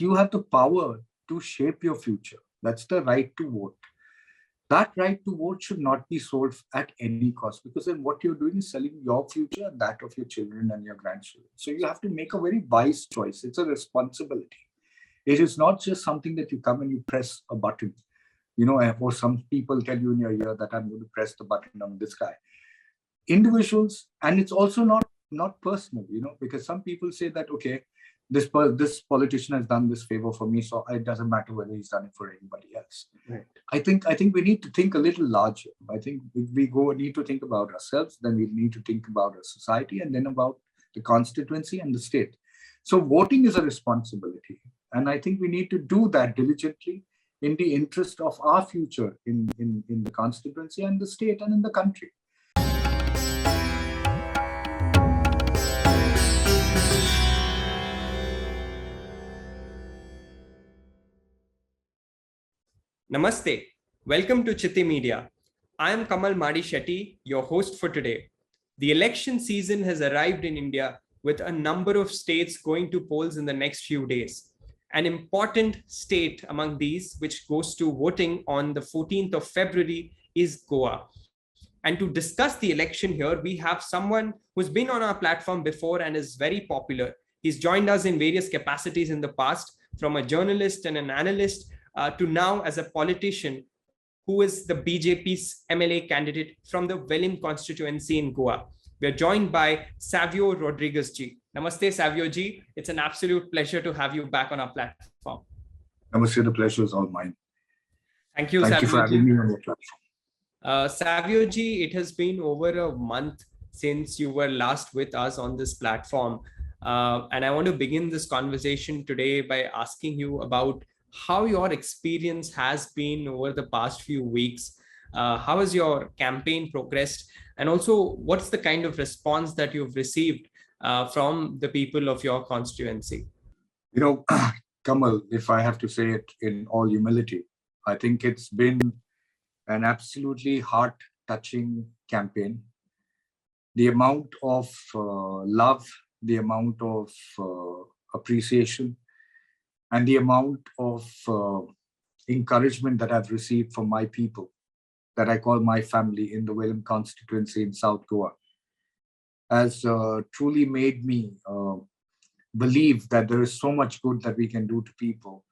you have the power to shape your future. That's the right to vote. That right to vote should not be sold at any cost, because then what you're doing is selling your future and that of your children and your grandchildren. So you have to make a very wise choice. It's a responsibility. It is not just something that you come and you press a button, or some people tell you in your ear that I'm going to press the button on this guy. Individuals, and it's also not personal, because some people say that, okay, this politician has done this favor for me, so it doesn't matter whether he's done it for anybody else. Right. I think we need to think a little larger. I think we need to think about ourselves, then we need to think about our society, and then about the constituency and the state. So voting is a responsibility, and I think we need to do that diligently in the interest of our future in the constituency and the state and in the country. Namaste. Welcome to Citti Media. I am Kamal Madi Shetty, your host for today. The election season has arrived in India with a number of states going to polls in the next few days. An important state among these, which goes to voting on the 14th of February, is Goa. And to discuss the election here, we have someone who's been on our platform before and is very popular. He's joined us in various capacities in the past, from a journalist and an analyst to now as a politician, who is the BJP's MLA candidate from the Velim constituency in Goa. We are joined by Savio Rodrigues ji. Namaste, Savio ji. It's an absolute pleasure to have you back on our platform. Namaste, the pleasure is all mine. Thank you, Thank Savio you for having me on your platform. Savio ji, it has been over a month since you were last with us on this platform. And I want to begin this conversation today by asking you about how your experience has been over the past few weeks. How has your campaign progressed? And also, what's the kind of response that you've received from the people of your constituency? Kamal, if I have to say it in all humility, I think it's been an absolutely heart-touching campaign. The amount of love, the amount of appreciation, and the amount of encouragement that I've received from my people, that I call my family in the Velim constituency in South Goa, has truly made me believe that there is so much good that we can do to people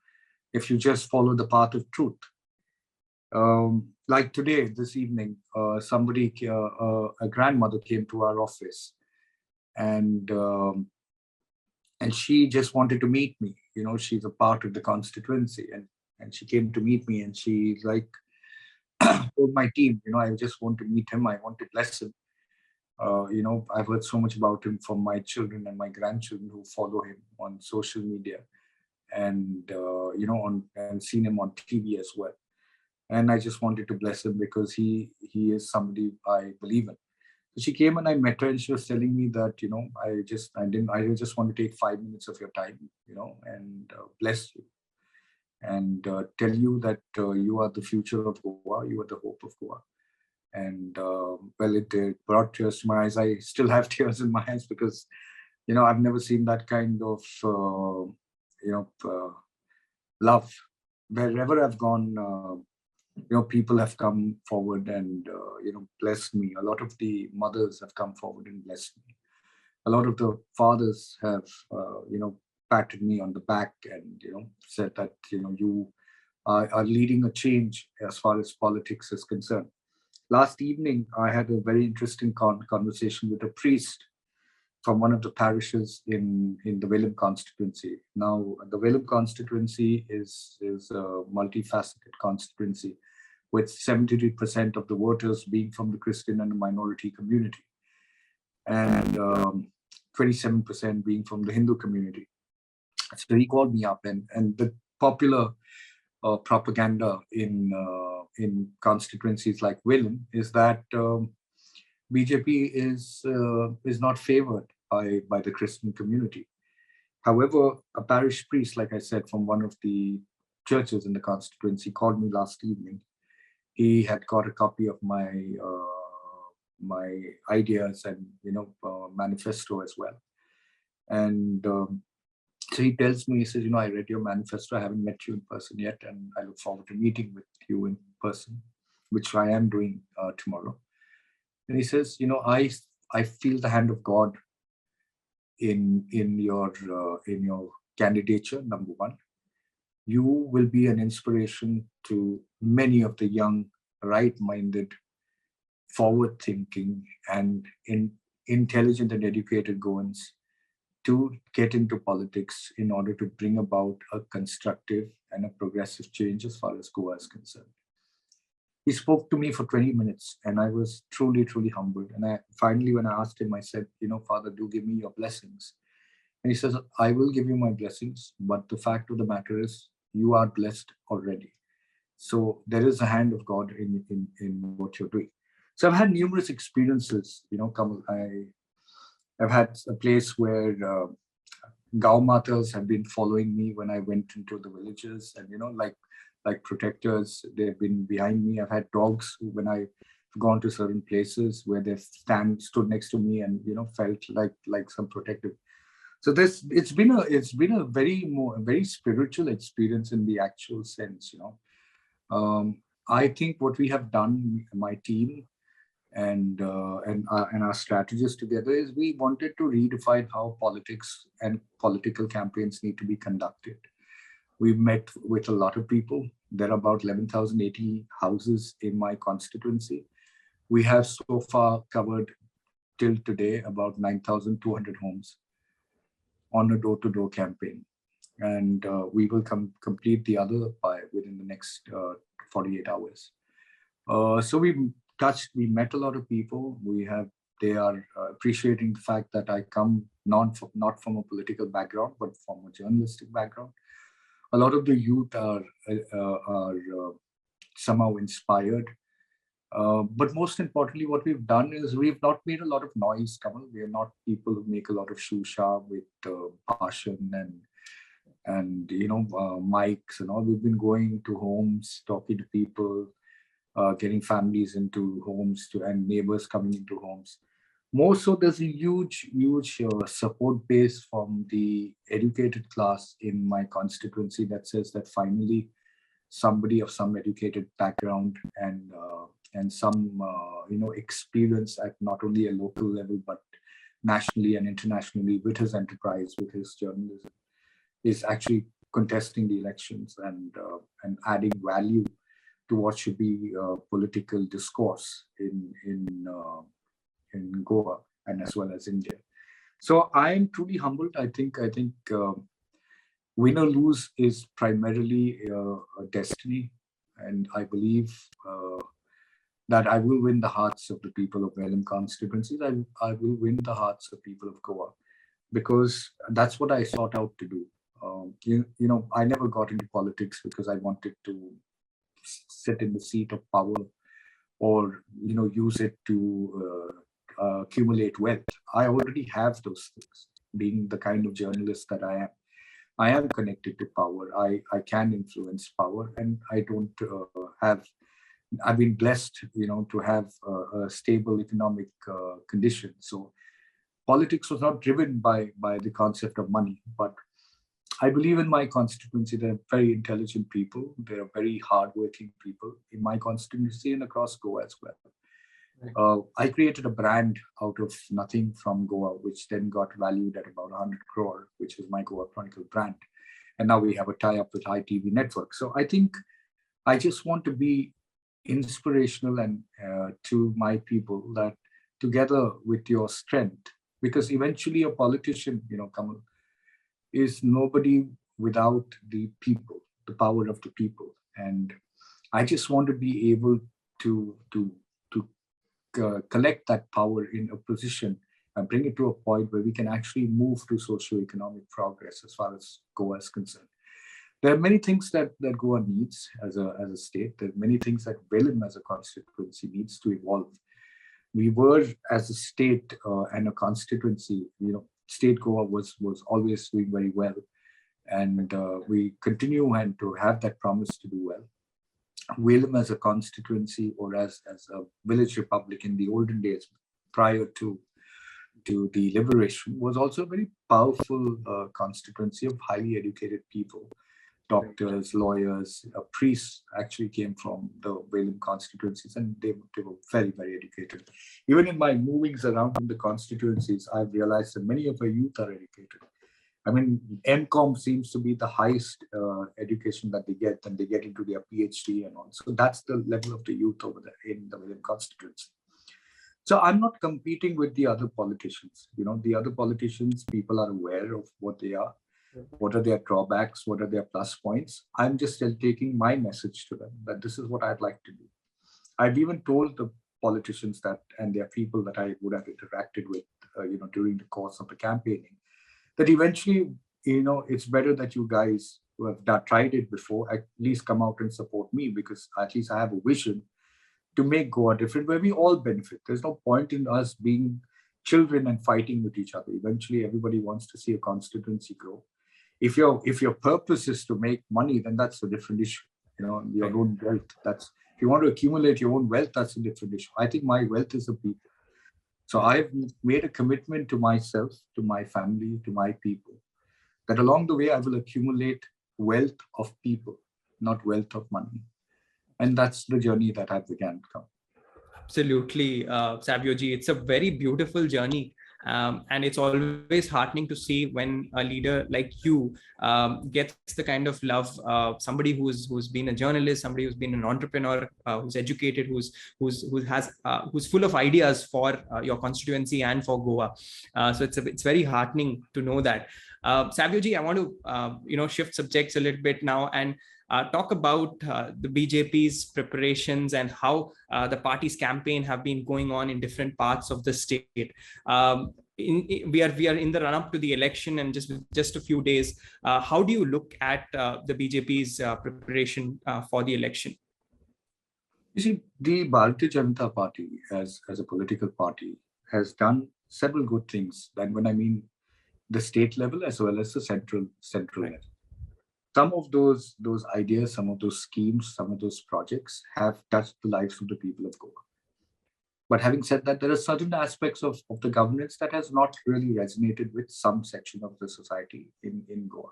if you just follow the path of truth. Like today, this evening, a grandmother came to our office, and she just wanted to meet me. She's a part of the constituency, and she came to meet me, and she told my team, I just want to meet him. I want to bless him. I've heard so much about him from my children and my grandchildren who follow him on social media, and and seen him on TV as well. And I just wanted to bless him because he is somebody I believe in. So she came and I met her, and she was telling me that, I just want to take 5 minutes of your time, and bless you, and tell you that you are the future of Goa, you are the hope of Goa. And it brought tears to my eyes. I still have tears in my eyes because, I've never seen that kind of, love. Wherever I've gone, people have come forward and, blessed me. A lot of the mothers have come forward and blessed me. A lot of the fathers have, patted me on the back and, said that, you are leading a change as far as politics is concerned. Last evening, I had a very interesting conversation with a priest from one of the parishes in the Velim constituency. Now, the Velim constituency is a multifaceted constituency, with 73% of the voters being from the Christian and the minority community, and 27% being from the Hindu community. So he called me up, and the popular propaganda in constituencies like Velim is that BJP is not favored by the Christian community. However, a parish priest, like I said, from one of the churches in the constituency called me last evening. He had got a copy of my ideas and manifesto as well, and So he tells me, he says, I read your manifesto. I haven't met you in person yet, and I look forward to meeting with you in person, which I am doing tomorrow. And he says, I feel the hand of God in your candidature. Number one, you will be an inspiration to many of the young, right-minded, forward-thinking, and intelligent and educated Goans to get into politics in order to bring about a constructive and a progressive change as far as Goa is concerned. He spoke to me for 20 minutes and I was truly, truly humbled. And finally, when I asked him, I said, Father, do give me your blessings. And he says, I will give you my blessings, but the fact of the matter is you are blessed already. So there is a hand of God in what you're doing. So I've had numerous experiences, Kamal. I've had a place where Gao Matas have been following me when I went into the villages, and like protectors, they've been behind me. I've had dogs who, when I've gone to certain places where they've stood next to me and felt like some protective. So it's been a very spiritual experience in the actual sense. I think what we have done, my team and our strategists together, is we wanted to redefine how politics and political campaigns need to be conducted. We've met with a lot of people. There are about 11,080 houses in my constituency. We have so far covered till today about 9,200 homes on a door-to-door campaign. And we will complete the other within the next 48 hours. So we met a lot of people. They are appreciating the fact that I come not from a political background, but from a journalistic background. A lot of the youth are somehow inspired. But most importantly, what we've done is we've not made a lot of noise, Kamal. We are not people who make a lot of shusha with passion and mics and all. We've been going to homes, talking to people, getting families into homes and neighbors coming into homes. More so, there's a huge support base from the educated class in my constituency that says that finally somebody of some educated background and some experience at not only a local level but nationally and internationally with his enterprise, with his journalism, is actually contesting the elections and adding value to what should be political discourse in Goa and as well as India. So I am truly humbled. I think win or lose is primarily a destiny, and I believe that I will win the hearts of the people of Velim constituencies. I will win the hearts of people of Goa, because that's what I sought out to do. I never got into politics because I wanted to sit in the seat of power or use it to accumulate wealth. I already have those things. Being the kind of journalist that I am connected to power. I can influence power, and I don't I've been blessed, to have a stable economic condition. So politics was not driven by the concept of money, but I believe in my constituency, there are very intelligent people. There are very hardworking people in my constituency and across Goa as well. I created a brand out of nothing from Goa, which then got valued at about 100 crore, which is my Goa Chronicle brand. And now we have a tie-up with ITV Network. So I think I just want to be inspirational and to my people that together with your strength, because eventually a politician, Kamal, is nobody without the people, the power of the people. And I just want to be able to collect that power in a position and bring it to a point where we can actually move to socio-economic progress as far as Goa is concerned. There are many things that Goa needs as a state. There are many things that Velim as a constituency needs to evolve. We were, as a state and a constituency, state Goa was always doing very well. And we continue and to have that promise to do well. Velim as a constituency or as a village republic in the olden days prior to to the liberation was also a very powerful constituency of highly educated people. Doctors, lawyers, priests actually came from the Velim constituencies, and they were very, very educated. Even in my movings around in the constituencies, I've realized that many of our youth are educated. I mean, MCOM seems to be the highest education that they get, and they get into their PhD and all. So that's the level of the youth over there in the Velim constituency. So I'm not competing with the other politicians. The other politicians, people are aware of what they are, what are their drawbacks, what are their plus points. I'm just still taking my message to them that this is what I'd like to do. I've even told the politicians that, and their people that I would have interacted with, during the course of the campaigning, that eventually, it's better that you guys who have tried it before at least come out and support me, because at least I have a vision to make Goa different, where we all benefit. There's no point in us being children and fighting with each other. Eventually, everybody wants to see a constituency grow. If your purpose is to make money, then that's a different issue. Your own wealth. If you want to accumulate your own wealth, that's a different issue. I think my wealth is the people. So I've made a commitment to myself, to my family, to my people, that along the way I will accumulate wealth of people, not wealth of money. And that's the journey that I began to come. Absolutely, Savio ji. It's a very beautiful journey. And it's always heartening to see when a leader like you gets the kind of love, somebody who's been a journalist, somebody who's been an entrepreneur, who's educated, who's full of ideas for your constituency and for Goa. So it's very heartening to know that. Savio ji, I want to shift subjects a little bit now and talk about the BJP's preparations and how the party's campaign have been going on in different parts of the state. We are in the run-up to the election, and just a few days. How do you look at the BJP's preparation for the election? You see, the Bharatiya Janata Party as a political party has done several good things. And when I mean the state level as well as the central level. Some of those ideas, some of those schemes, some of those projects have touched the lives of the people of Goa. But having said that, there are certain aspects of the governance that has not really resonated with some section of the society in Goa.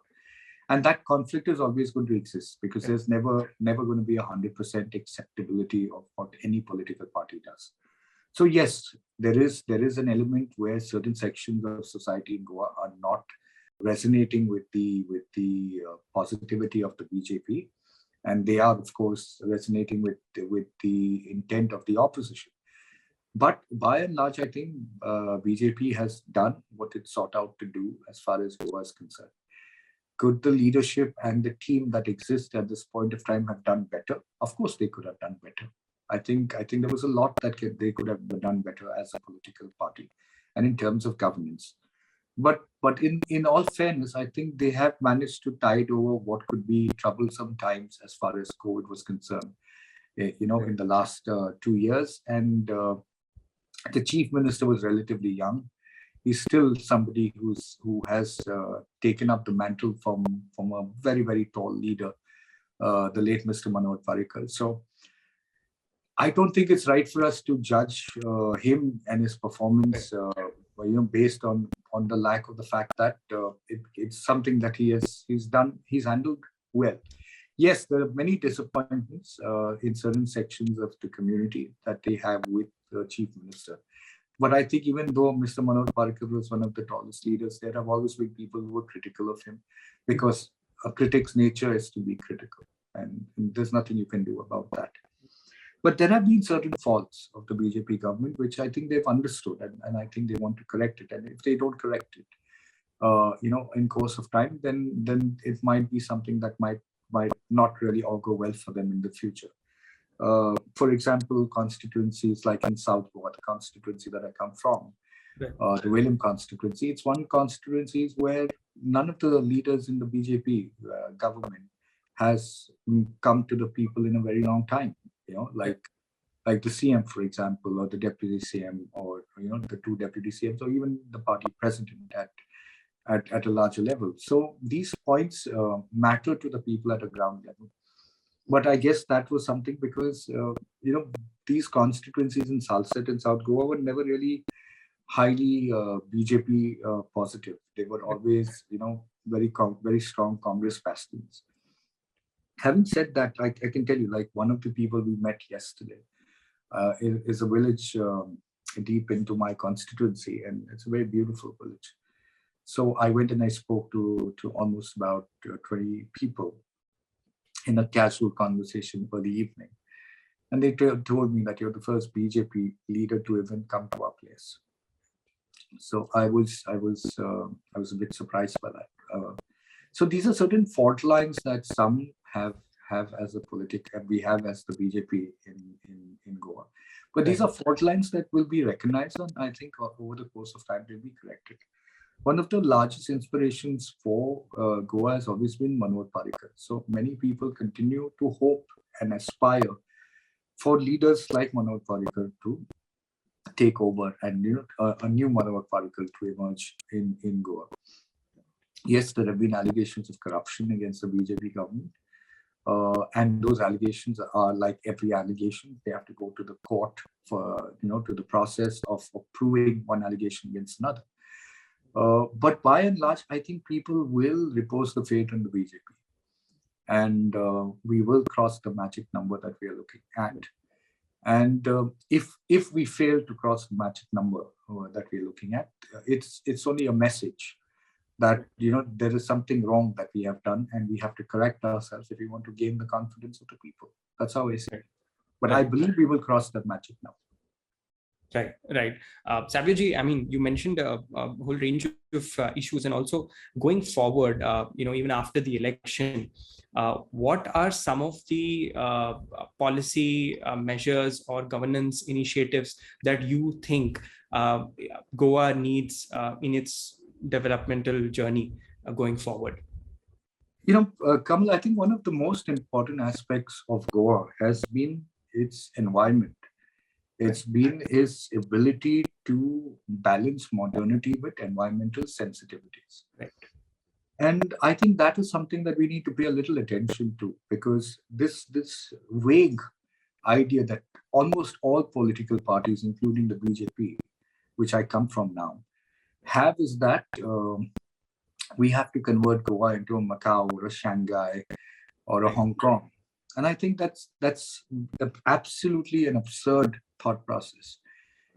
And that conflict is always going to exist, because there's never going to be 100% acceptability of what any political party does. So yes, there is an element where certain sections of society in Goa are not resonating with the positivity of the BJP, and they are, of course, resonating with the intent of the opposition. But by and large, I think BJP has done what it sought out to do as far as Goa is concerned. Could the leadership and the team that exists at this point of time have done better? Of course, they could have done better. I think there was a lot that they could have done better as a political party and in terms of governance. But in all fairness, I think they have managed to tide over what could be troublesome times as far as COVID was concerned, in the last 2 years. And the chief minister was relatively young. He's still somebody who has taken up the mantle from a very, very tall leader, the late Mr. Manoj Parrikar. So I don't think it's right for us to judge him and his performance, based on the lack of the fact that it's something that he's handled well. Yes, there are many disappointments in certain sections of the community that they have with the chief minister. But I think even though Mr. Manoj Parrikar was one of the tallest leaders, there have always been people who were critical of him, because a critic's nature is to be critical, and there's nothing you can do about that. But there have been certain faults of the BJP government, which I think they've understood, and I think they want to correct it. And if they don't correct it, in course of time, then it might be something that might not really all go well for them in the future. For example, constituencies like in South Goa, the constituency that I come from, the Velim constituency, it's one constituency where none of the leaders in the BJP government has come to the people in a very long time. Like the CM, for example, or the deputy CM, or the two deputy CMs, or even the party president at a larger level. So these points matter to the people at a ground level. But I guess that was something because these constituencies in Salsett and South Goa were never really highly BJP positive. They were always, very strong Congress bastions. Having said that, I can tell you, like one of the people we met yesterday is a village deep into my constituency, and it's a very beautiful village. So I went and I spoke to almost about 20 people in a casual conversation for the evening. And they told me that you're the first BJP leader to even come to our place. So I was a bit surprised by that. So these are certain fault lines that some have as a politic, and we have as the BJP in Goa. But these are fault lines that will be recognized, and I think over the course of time they'll be corrected. One of the largest inspirations for Goa has always been Manoj Parrikar. So many people continue to hope and aspire for leaders like Manoj Parrikar to take over, and a new Manoj Parrikar to emerge in Goa. Yes, there have been allegations of corruption against the BJP government. And those allegations are like every allegation. They have to go to the court for, to the process of proving one allegation against another. But by and large, I think people will repose the faith in the BJP. And we will cross the magic number that we are looking at. And if we fail to cross the magic number that we're looking at, it's only a message that there is something wrong that we have done, and we have to correct ourselves if we want to gain the confidence of the people. That's how I say it. But I believe we will cross that magic now. Right. Savio ji, I mean, you mentioned a whole range of issues, and also going forward, even after the election, what are some of the policy measures or governance initiatives that you think Goa needs in its developmental journey going forward? Kamal, I think one of the most important aspects of Goa has been its environment. It's been its ability to balance modernity with environmental sensitivities. Right. And I think that is something that we need to pay a little attention to, because this vague idea that almost all political parties, including the BJP, which I come from now, have is that we have to convert Goa into a Macau or a Shanghai or a Hong Kong. And I think that's absolutely an absurd thought process.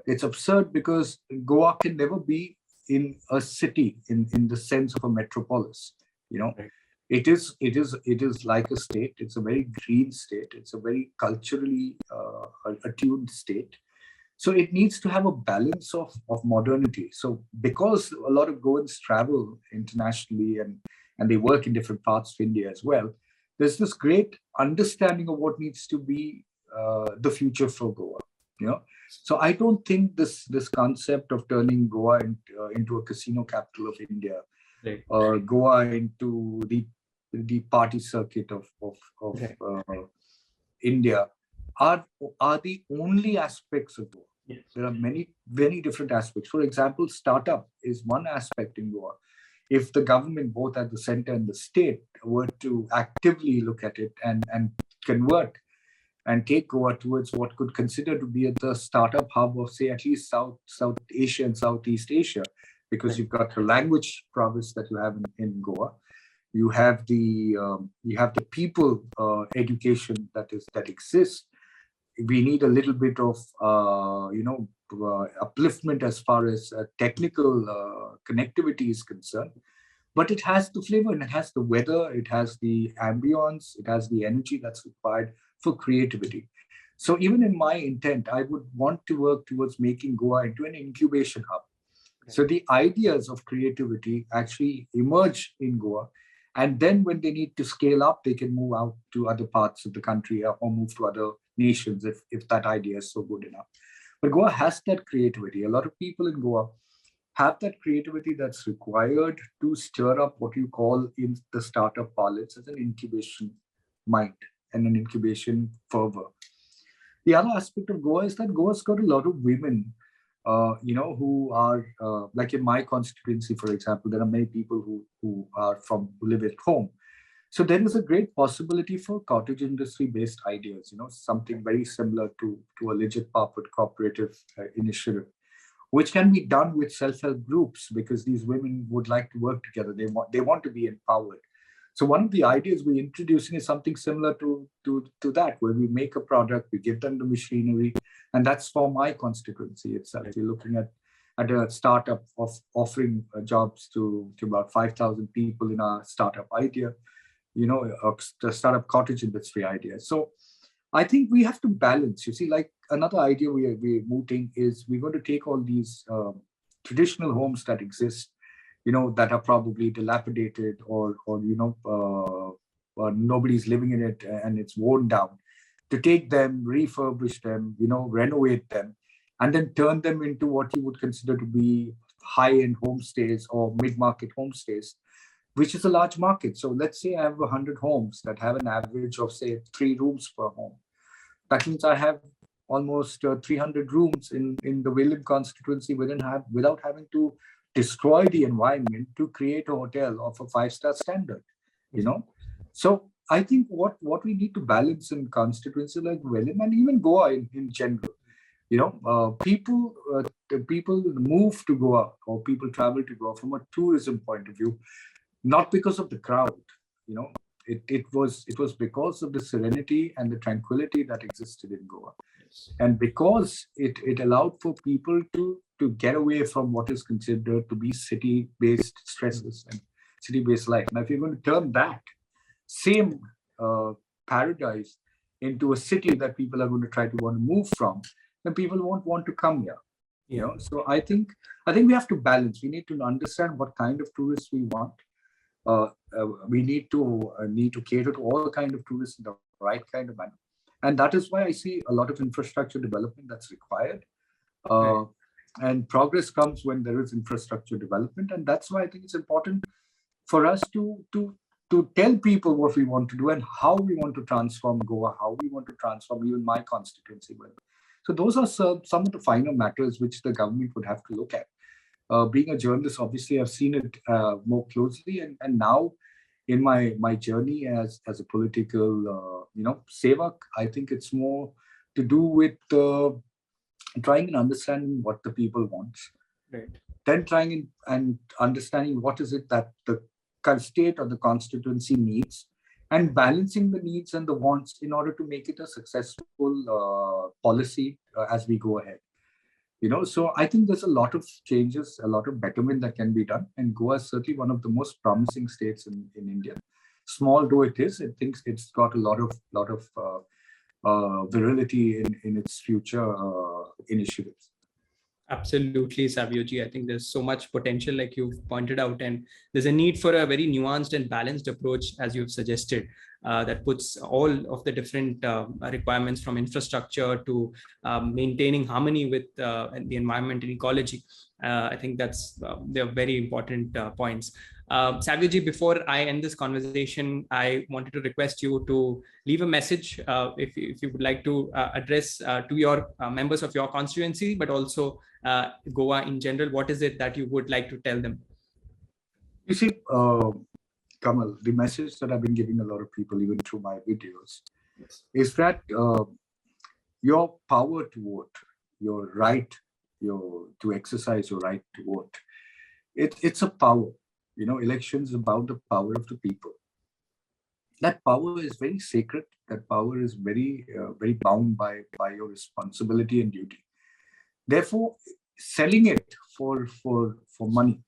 It's absurd because Goa can never be in a city in the sense of a metropolis. Right. It is like a state. It's a very green state. It's a very culturally attuned state. So it needs to have a balance of modernity. So because a lot of Goans travel internationally and they work in different parts of India as well, there's this great understanding of what needs to be the future for Goa. So I don't think this concept of turning Goa into a casino capital of India, right, or Goa into the party circuit of India are the only aspects of Goa. Yes. There are many different aspects. For example, startup is one aspect in Goa. If the government, both at the center and the state, were to actively look at it and convert and take Goa towards what could consider to be the startup hub of, say, at least South Asia and Southeast Asia, because you've got the language prowess that you have in Goa. You have the people education that exists. We need a little bit of upliftment as far as technical connectivity is concerned, but it has the flavor and it has the weather, it has the ambience, it has the energy that's required for creativity. So even in my intent, I would want to work towards making Goa into an incubation hub. So the ideas of creativity actually emerge in Goa, and then when they need to scale up, they can move out to other parts of the country or move to other nations if that idea is so good enough. But Goa has that creativity. A lot of people in Goa have that creativity that's required to stir up what you call in the startup parlance as an incubation mind and an incubation fervor. The other aspect of Goa is that Goa's got a lot of women, who are like in my constituency, for example, there are many people who live at home. So there is a great possibility for cottage industry-based ideas, something very similar to a legit cooperative initiative, which can be done with self-help groups, because these women would like to work together. They want to be empowered. So one of the ideas we're introducing is something similar to that, where we make a product, we give them the machinery, and that's for my constituency itself. We're looking at a startup of offering jobs to about 5,000 people in our startup idea, the startup cottage industry idea. So I think we have to balance. You see, like another idea we're mooting is we're going to take all these traditional homes that exist, that are probably dilapidated or nobody's living in it and it's worn down, to take them, refurbish them, renovate them, and then turn them into what you would consider to be high-end homestays or mid-market homestays, which is a large market. So let's say I have 100 homes that have an average of, say, 3 rooms per home. That means I have almost 300 rooms in the Velim constituency without having to destroy the environment to create a hotel of a 5-star standard, So I think what we need to balance in constituency like Velim and even Goa in general, people move to Goa, or people travel to Goa from a tourism point of view, not because of the crowd, it was because of the serenity and the tranquility that existed in Goa. And because it allowed for people to get away from what is considered to be city-based stresses and city-based life. Now, if you're going to turn that same paradise into a city that people are going to try to want to move from, then people won't want to come here. So I think we have to balance. We need to understand what kind of tourists we want. We need to cater to all kind of tourists in the right kind of manner. And that is why I see a lot of infrastructure development that's required. And progress comes when there is infrastructure development. And that's why I think it's important for us to tell people what we want to do and how we want to transform Goa, how we want to transform even my constituency. So those are some of the finer matters which the government would have to look at. Being a journalist, obviously, I've seen it more closely. And now in my journey as a political, sevak, I think it's more to do with trying and understanding what the people want. Right. Then trying and understanding what is it that the state or the constituency needs, and balancing the needs and the wants in order to make it a successful policy as we go ahead. So I think there's a lot of changes, a lot of betterment that can be done. And Goa is certainly one of the most promising states in India. Small though it is, I think it's got a lot of virility in its future initiatives. Absolutely, Savioji. I think there's so much potential, like you've pointed out, and there's a need for a very nuanced and balanced approach, as you've suggested, that puts all of the different requirements from infrastructure to maintaining harmony with the environment and ecology. I think they're very important points. Savioji, before I end this conversation, I wanted to request you to leave a message if you would like to address to your members of your constituency, but also Goa in general. What is it that you would like to tell them? You see, Kamal, the message that I've been giving a lot of people, even through my videos, is that your power to vote, your right, to exercise your right to vote, it's a power. Elections about the power of the people. That power is very sacred. That power is very, very bound by your responsibility and duty. Therefore, selling it for money,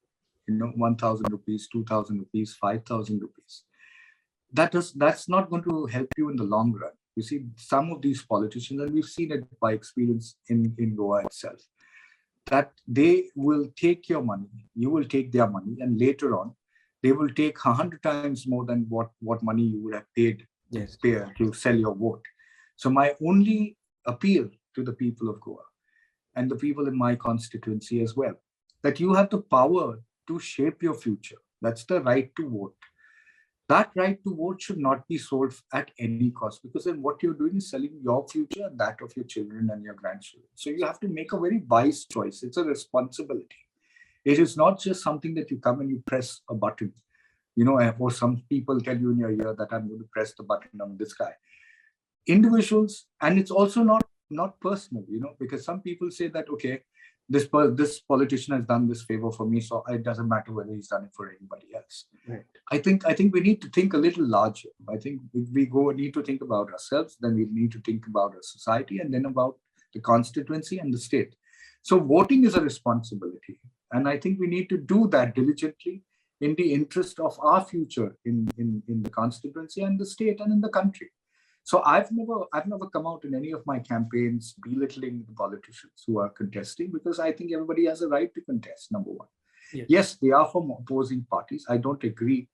1,000 rupees, 2,000 rupees, 5,000 rupees, that's not going to help you in the long run. You see, some of these politicians, and we've seen it by experience in Goa itself, that they will take your money, you will take their money, and later on, they will take 100 times more than what money you would have paid to sell your vote. So my only appeal to the people of Goa and the people in my constituency as well, that you have the power to shape your future. That's the right to vote. That right to vote should not be sold at any cost, because then what you're doing is selling your future and that of your children and your grandchildren. So you have to make a very wise choice. It's a responsibility. It is not just something that you come and you press a button, or some people tell you in your ear that I'm going to press the button on this guy. Individuals, and it's also not personal, because some people say that, okay, this politician has done this favor for me, so it doesn't matter whether he's done it for anybody else. Right. I think we need to think a little larger. I think if we need to think about ourselves, then we need to think about our society, and then about the constituency and the state. So voting is a responsibility, and I think we need to do that diligently in the interest of our future in the constituency and the state and in the country. So I've never come out in any of my campaigns belittling the politicians who are contesting, because I think everybody has a right to contest, number one. Yes, they are from opposing parties. I don't agree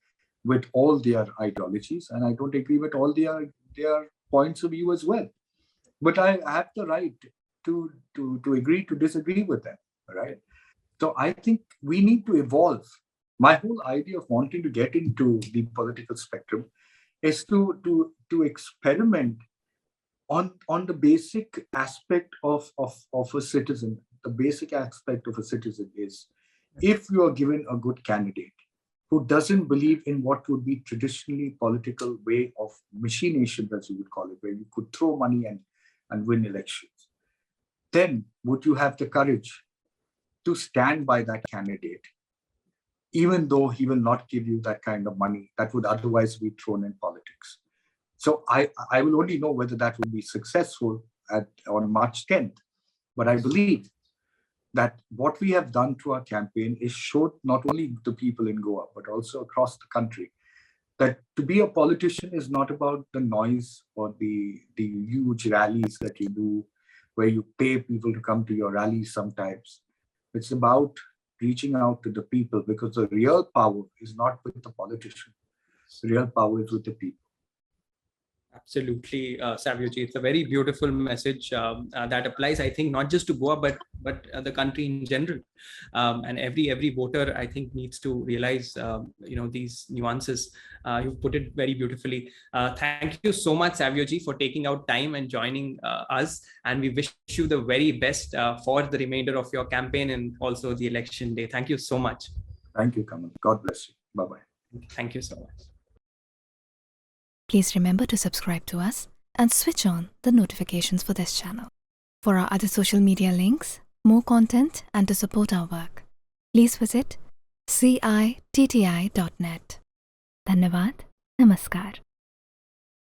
with all their ideologies, and I don't agree with all their points of view as well. But I have the right to agree to disagree with them, right? So I think we need to evolve. My whole idea of wanting to get into the political spectrum is to experiment on the basic aspect of a citizen. The basic aspect of a citizen is, if you are given a good candidate who doesn't believe in what would be traditionally political way of machination, as you would call it, where you could throw money and win elections, then would you have the courage to stand by that candidate, even though he will not give you that kind of money that would otherwise be thrown in politics? So I will only know whether that will be successful on March 10th. But I believe that what we have done through our campaign is showed not only the people in Goa, but also across the country, that to be a politician is not about the noise or the huge rallies that you do, where you pay people to come to your rallies sometimes. It's about reaching out to the people, because the real power is not with the politician. The real power is with the people. Absolutely, Savioji. It's a very beautiful message that applies, I think, not just to Goa, but the country in general. And every voter, I think, needs to realize, these nuances. You've put it very beautifully. Thank you so much, Savioji, for taking out time and joining us. And we wish you the very best for the remainder of your campaign and also the election day. Thank you so much. Thank you, Kamal. God bless you. Bye-bye. Thank you so much. Please remember to subscribe to us and switch on the notifications for this channel. For our other social media links, more content, and to support our work, please visit citti.net. Dhanyavad. Namaskar.